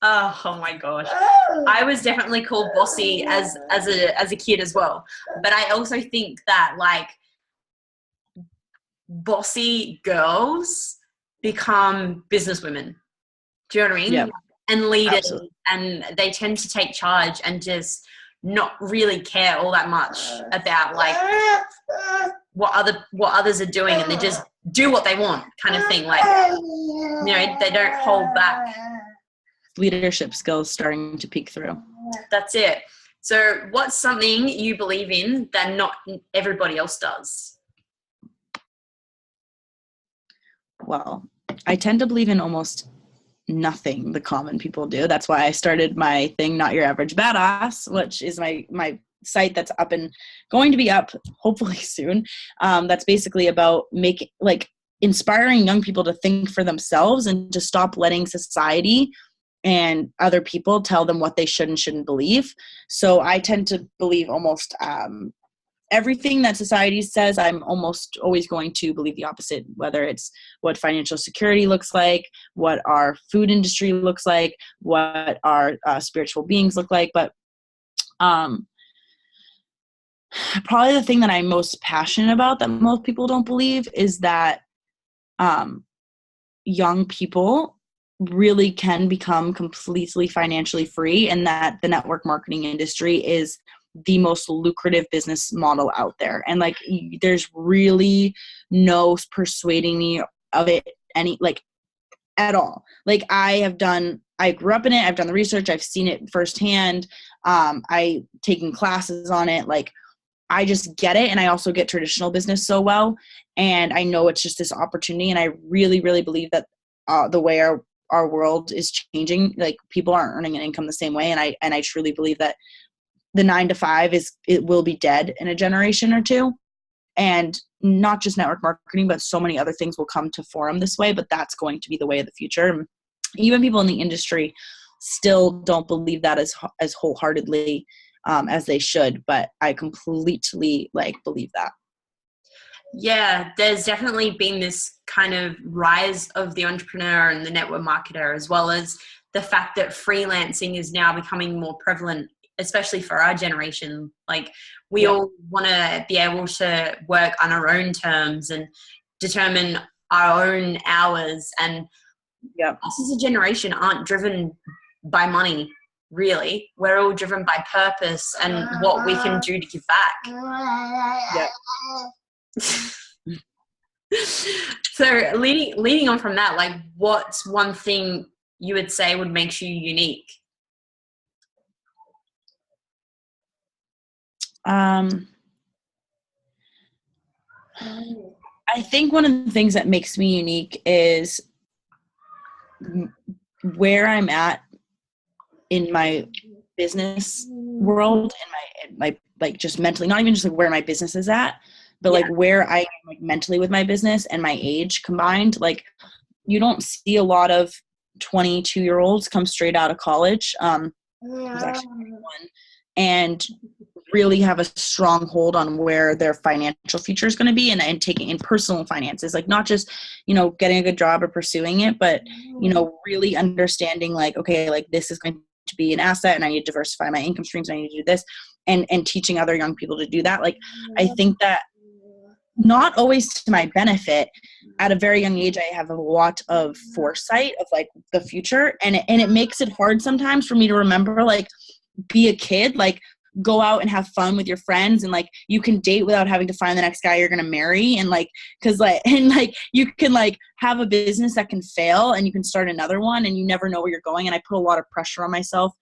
Oh my gosh. I was definitely called bossy as a kid as well. But I also think that like bossy girls become businesswomen. Do you know what I mean? Yep. And leaders. Absolutely. And they tend to take charge and just not really care all that much about like what others are doing, and they just do what they want kind of thing. Like, you know, they don't hold back. Leadership skills starting to peek through. That's it. So what's something you believe in that not everybody else does? Well, I tend to believe in almost nothing the common people do. That's why I started my thing, Not Your Average Badass, which is my site that's up and going to be up hopefully soon. That's basically about inspiring young people to think for themselves and to stop letting society and other people tell them what they should and shouldn't believe. So I tend to believe almost everything that society says, I'm almost always going to believe the opposite, whether it's what financial security looks like, what our food industry looks like, what our spiritual beings look like. But probably the thing that I'm most passionate about that most people don't believe is that young people really can become completely financially free, and that the network marketing industry is the most lucrative business model out there. And like, there's really no persuading me of it at all. Like, I grew up in it. I've done the research. I've seen it firsthand. I taken classes on it. Like, I just get it. And I also get traditional business so well. And I know it's just this opportunity. And I really, really believe that the way our world is changing, like, people aren't earning an income the same way. And I truly believe that the 9-to-5 it will be dead in a generation or two. And not just network marketing, but so many other things will come to form this way, but that's going to be the way of the future. Even people in the industry still don't believe that as wholeheartedly as they should, but I completely believe that. Yeah, there's definitely been this kind of rise of the entrepreneur and the network marketer, as well as the fact that freelancing is now becoming more prevalent, especially for our generation. Like, we all want to be able to work on our own terms and determine our own hours. And us as a generation aren't driven by money, really. We're all driven by purpose and what we can do to give back. So leading on from that, like, what's one thing you would say would make you unique? I think one of the things that makes me unique is where I'm at in my business world, and my like, just mentally, not even just like where my business is at, but like where I am, like, mentally with my business and my age combined. Like, you don't see a lot of 22-year-olds come straight out of college. There's actually one, and really have a strong hold on where their financial future is going to be, and taking in personal finances, like, not just, getting a good job or pursuing it, but, really understanding, like, okay, like, this is going to be an asset and I need to diversify my income streams. And I need to do this, and teaching other young people to do that. Like, I think that not always to my benefit, at a very young age, I have a lot of foresight of, like, the future. And it makes it hard sometimes for me to remember, like, be a kid, like, go out and have fun with your friends, and, like, you can date without having to find the next guy you're going to marry. And, like, you can, like, have a business that can fail and you can start another one, and you never know where you're going. And I put a lot of pressure on myself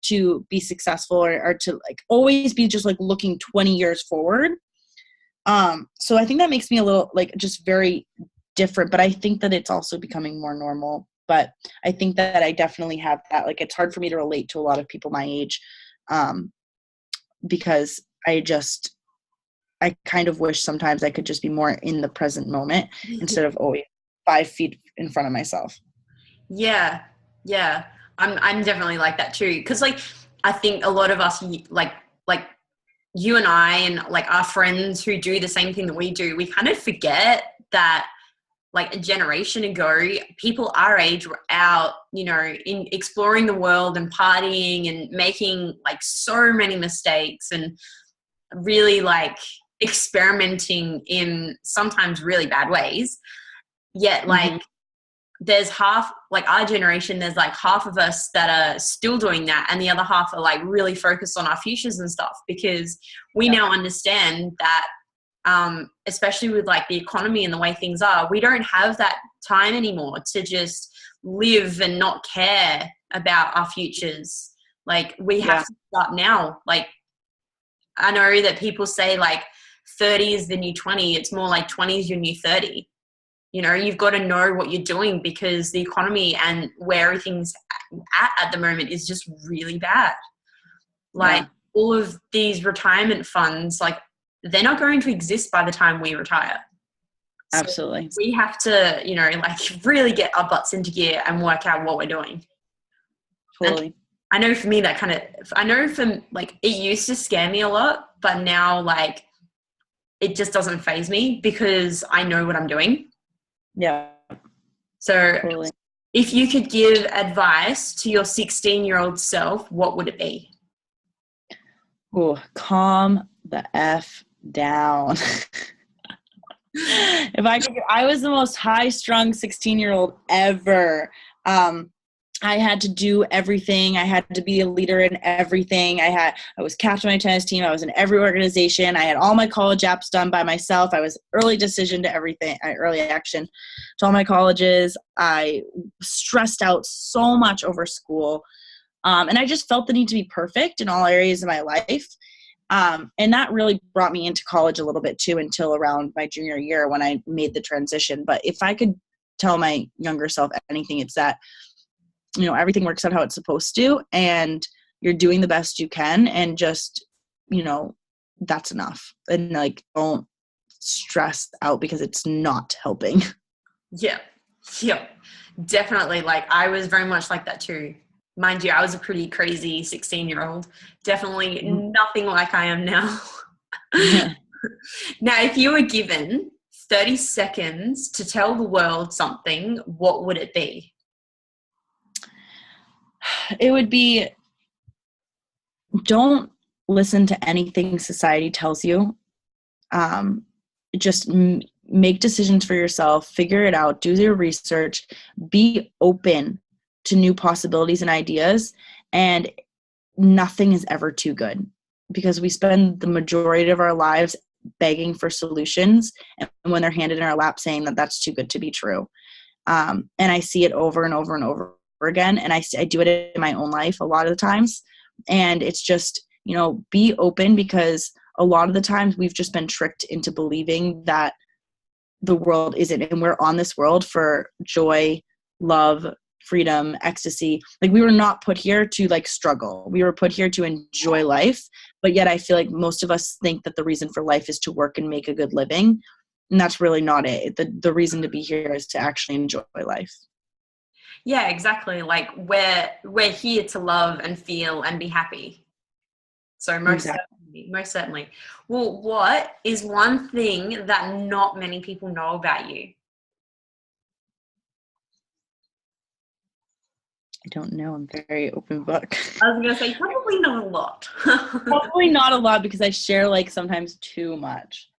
to be successful, or to, like, always be just, like, looking 20 years forward. So I think that makes me a little, like, just very different, but I think that it's also becoming more normal. But I think that I definitely have that. Like, it's hard for me to relate to a lot of people my age, because I kind of wish sometimes I could just be more in the present moment instead of always 5 feet in front of myself. Yeah. I'm definitely like that too. 'Cause, like, I think a lot of us, like you and I, and, like, our friends who do the same thing that we do, we kind of forget that, like, a generation ago, people our age were out, in exploring the world and partying and making, like, so many mistakes, and really, like, experimenting in sometimes really bad ways. Yet, like, there's half, like, our generation, there's, like, half of us that are still doing that, and the other half are, like, really focused on our futures and stuff, because we now understand that, especially with, like, the economy and the way things are, we don't have that time anymore to just live and not care about our futures. Like, we have to start now. Like, I know that people say, like, 30 is the new 20. It's more like 20 is your new 30. You've got to know what you're doing, because the economy and where everything's at the moment is just really bad. Like, all of these retirement funds, like, they're not going to exist by the time we retire. So absolutely. We have to, like, really get our butts into gear and work out what we're doing. Totally. And I know for me, like, it used to scare me a lot, but now, like, it just doesn't faze me because I know what I'm doing. Yeah. So Totally. if you could give advice to your 16-year-old self, what would it be? Oh, calm the F down. I was the most high-strung 16-year-old ever. I had to do everything. I had to be a leader in everything. I was captain of my tennis team. I was in every organization. I had all my college apps done by myself. I was early decision to everything, early action to all my colleges. I stressed out so much over school. And I just felt the need to be perfect in all areas of my life. And that really brought me into college a little bit too, until around my junior year when I made the transition. But if I could tell my younger self anything, it's that, everything works out how it's supposed to, and you're doing the best you can, and just, that's enough. And like, don't stress out because it's not helping. Yeah. Definitely. Like, I was very much like that too. Mind you, I was a pretty crazy 16-year-old. Definitely nothing like I am now. Now, if you were given 30 seconds to tell the world something, what would it be? It would be, don't listen to anything society tells you. Just make decisions for yourself, figure it out, do your research, be open to new possibilities and ideas. And nothing is ever too good, because we spend the majority of our lives begging for solutions, and when they're handed in our lap, saying that that's too good to be true. And I see it over and over and over again. And I do it in my own life a lot of the times. And it's just, be open, because a lot of the times we've just been tricked into believing that the world isn't, and we're on this world for joy, love, freedom, ecstasy. Like, we were not put here to like struggle. We were put here to enjoy life. But yet I feel like most of us think that the reason for life is to work and make a good living. And that's really not it. The reason to be here is to actually enjoy life. Yeah, exactly. Like, we're here to love and feel and be happy. So most certainly. Well, what is one thing that not many people know about you? I don't know. I'm a very open book. I was going to say probably not a lot. Probably not a lot, because I share like sometimes too much.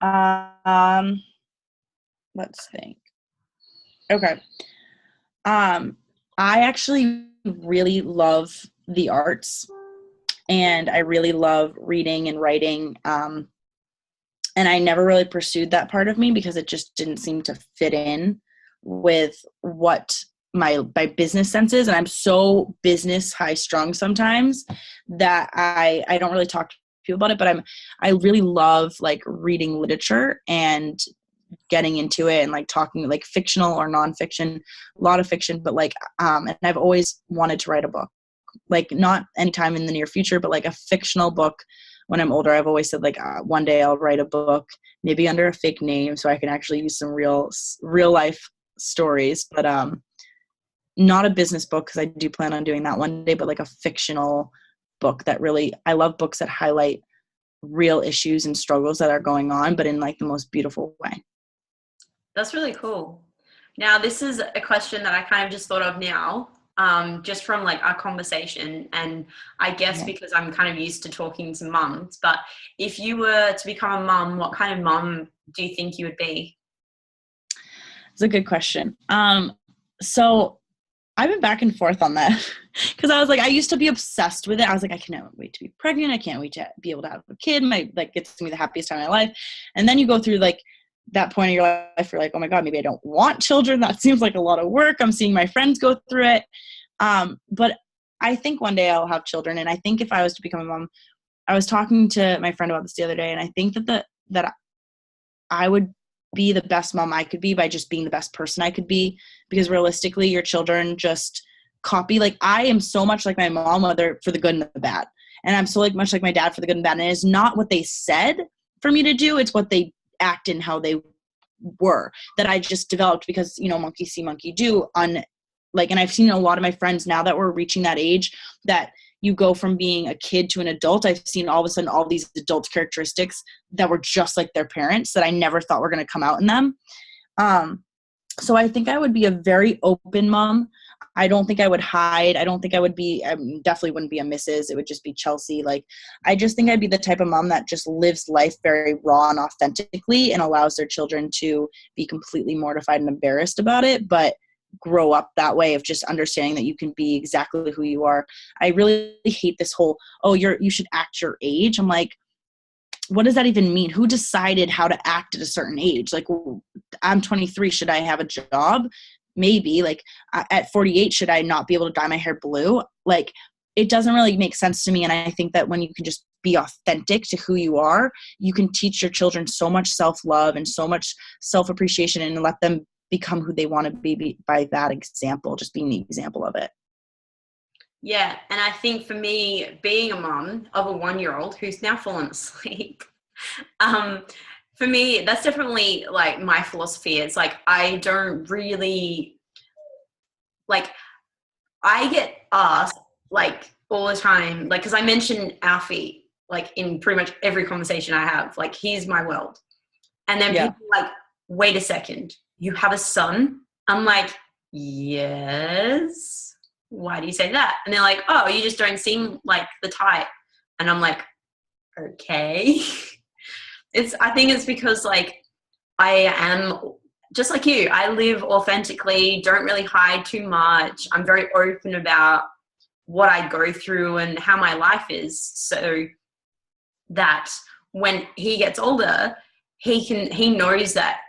Let's think. Okay. I actually really love the arts, and I really love reading and writing. And I never really pursued that part of me because it just didn't seem to fit in with what my business sense is. And I'm so business high strung sometimes that I don't really talk to people about it, but I really love like reading literature and getting into it, and like talking like fictional or nonfiction, a lot of fiction, but like, and I've always wanted to write a book, like not anytime in the near future, but like a fictional book when I'm older. I've always said like, one day I'll write a book, maybe under a fake name, so I can actually use some real life stories, but not a business book, because I do plan on doing that one day, but like a fictional book that really, I love books that highlight real issues and struggles that are going on, but in like the most beautiful way. That's really cool. Now, this is a question that I kind of just thought of now, just from like our conversation, and I guess because I'm kind of used to talking to mums, but if you were to become a mum, what kind of mum do you think you would be? It's a good question. So I've been back and forth on that, because I was like, I used to be obsessed with it. I was like, I cannot wait to be pregnant. I can't wait to be able to have a kid. It's gonna be the happiest time of my life. And then you go through like that point in your life, you're like, oh my God, maybe I don't want children. That seems like a lot of work. I'm seeing my friends go through it. But I think one day I'll have children. And I think if I was to become a mom, I was talking to my friend about this the other day, and I think that I would be the best mom I could be by just being the best person I could be, because realistically your children just copy. Like, I am so much like my mom, whether for the good and the bad. And I'm so much like my dad for the good and bad. And it's not what they said for me to do. It's what they act and how they were that I just developed, because, monkey see, monkey do and I've seen a lot of my friends now that we're reaching that age that you go from being a kid to an adult. I've seen all of a sudden all these adult characteristics that were just like their parents that I never thought were going to come out in them. So I think I would be a very open mom. I don't think I would hide. I don't think I would be, I definitely wouldn't be a Mrs. It would just be Chelsea. Like, I just think I'd be the type of mom that just lives life very raw and authentically and allows their children to be completely mortified and embarrassed about it, but grow up that way of just understanding that you can be exactly who you are. I really hate this whole, oh, you should act your age. I'm like, what does that even mean? Who decided how to act at a certain age? Like, I'm 23. Should I have a job? Maybe. Like, at 48, should I not be able to dye my hair blue? Like, it doesn't really make sense to me. And I think that when you can just be authentic to who you are, you can teach your children so much self-love and so much self-appreciation and let them become who they want to be by that example, just being the example of it. Yeah, and I think for me, being a mom of a 1-year-old who's now fallen asleep, for me, that's definitely like my philosophy. It's like I don't really, like, I get asked like all the time, like, because I mention Alfie like in pretty much every conversation I have, like, he's my world. And then people are like, wait a second, you have a son? I'm like, yes. Why do you say that? And they're like, oh, you just don't seem like the type. And I'm like, okay. I think it's because like I am just like you. I live authentically, don't really hide too much. I'm very open about what I go through and how my life is, so that when he gets older, he knows that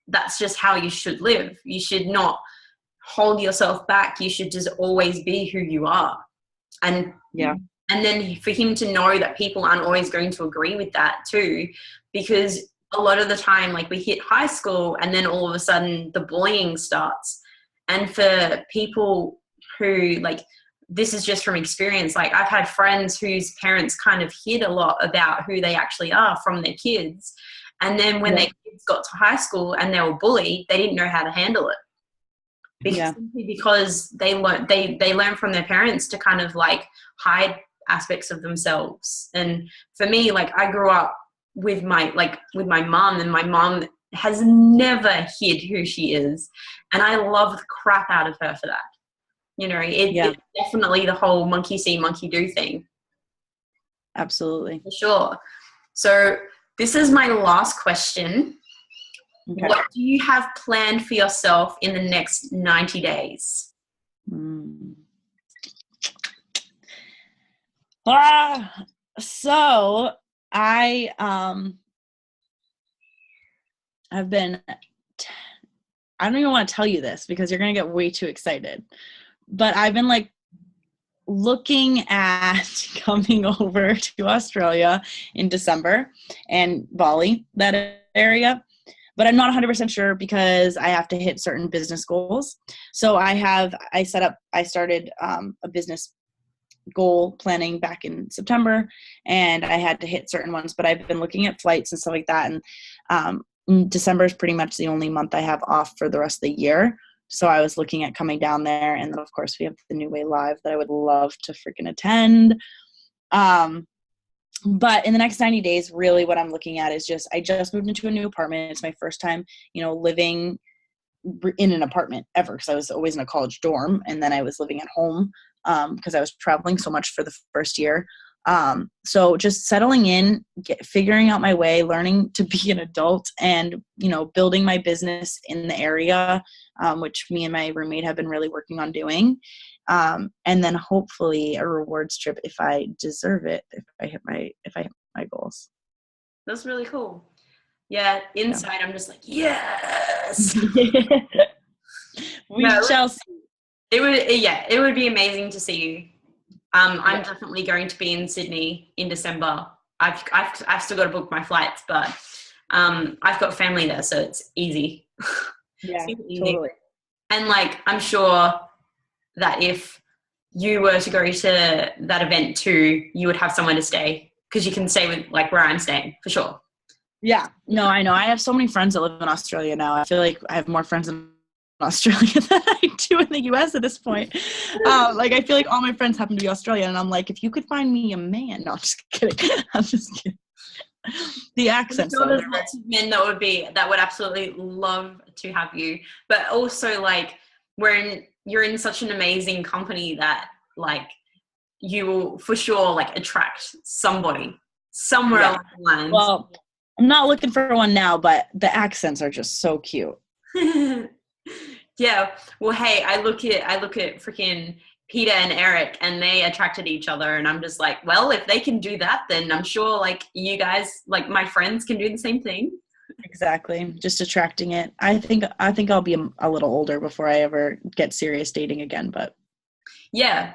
that's just how you should live. You should not hold yourself back. You should just always be who you are. And then for him to know that people aren't always going to agree with that too, because a lot of the time, like, we hit high school and then all of a sudden the bullying starts. And for people who, like, this is just from experience, like, I've had friends whose parents kind of hid a lot about who they actually are from their kids. And then when their kids got to high school and they were bullied, they didn't know how to handle it. Because they learn from their parents to kind of like hide aspects of themselves. And for me, like, I grew up with my mom, and my mom has never hid who she is, and I love the crap out of her for that. You know, it's definitely the whole monkey see, monkey do thing. Absolutely. For sure. So this is my last question. Okay. What do you have planned for yourself in the next 90 days? So I've been, I don't even want to tell you this because you're going to get way too excited, but I've been like looking at coming over to Australia in December and Bali, that area. But I'm not 100% sure because I have to hit certain business goals. So I started a business goal planning back in September, and I had to hit certain ones, but I've been looking at flights and stuff like that. And December is pretty much the only month I have off for the rest of the year. So I was looking at coming down there. And then of course we have the New Way Live that I would love to freaking attend. But in the next 90 days, really what I'm looking at is I just moved into a new apartment. It's my first time, living in an apartment ever, because I was always in a college dorm. And then I was living at home because I was traveling so much for the first year. So just settling in, figuring out my way, learning to be an adult, and, building my business in the area, which me and my roommate have been really working on doing. And then hopefully a rewards trip if I deserve it, if I hit my goals. That's really cool. Yeah. Inside, I'm just like, yes. We shall see. It would be amazing to see you. I'm definitely going to be in Sydney in December. I've still got to book my flights, but I've got family there, so it's easy. Yeah, easy. Totally. And like, I'm sure that if you were to go to that event too, you would have somewhere to stay, because you can stay with like where I'm staying for sure. Yeah, no, I know. I have so many friends that live in Australia now. I feel like I have more friends in Australia than I do in the US at this point. Like, I feel like all my friends happen to be Australian, and I'm like, if you could find me a man. No, I'm just kidding. I'm just kidding. The accents. I'm sure there's lots of men that would absolutely love to have you, but also like you're in such an amazing company that like you will for sure like attract somebody somewhere along the lines. Well, I'm not looking for one now, but the accents are just so cute. Yeah. Well, hey, I look at freaking Peter and Eric, and they attracted each other, and I'm just like, well, if they can do that, then I'm sure like you guys, like my friends, can do the same thing. Exactly. Just attracting it. I think I'll be a little older before I ever get serious dating again, but yeah,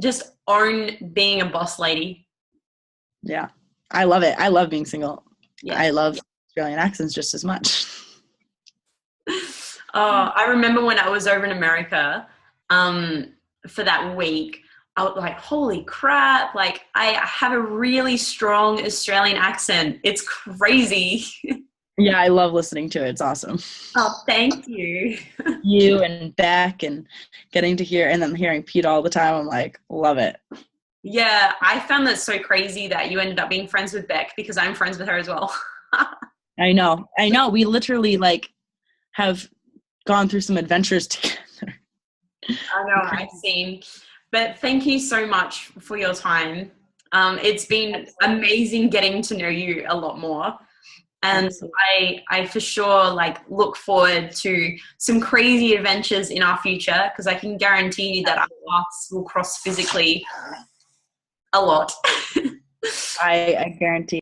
just own being a boss lady. Yeah. I love it. I love being single. Yeah. I love Australian accents just as much. Oh, I remember when I was over in America, for that week, I was like, holy crap, like I have a really strong Australian accent. It's crazy. Yeah, I love listening to it. It's awesome. Oh, thank you. You and Beck, and getting to hear, and then hearing Pete all the time. I'm like, love it. Yeah, I found that so crazy that you ended up being friends with Beck, because I'm friends with her as well. I know. We literally like have gone through some adventures together. I know, I've seen. But thank you so much for your time. It's been amazing getting to know you a lot more. And absolutely. I for sure like look forward to some crazy adventures in our future, because I can guarantee you that our paths will cross physically a lot. I guarantee.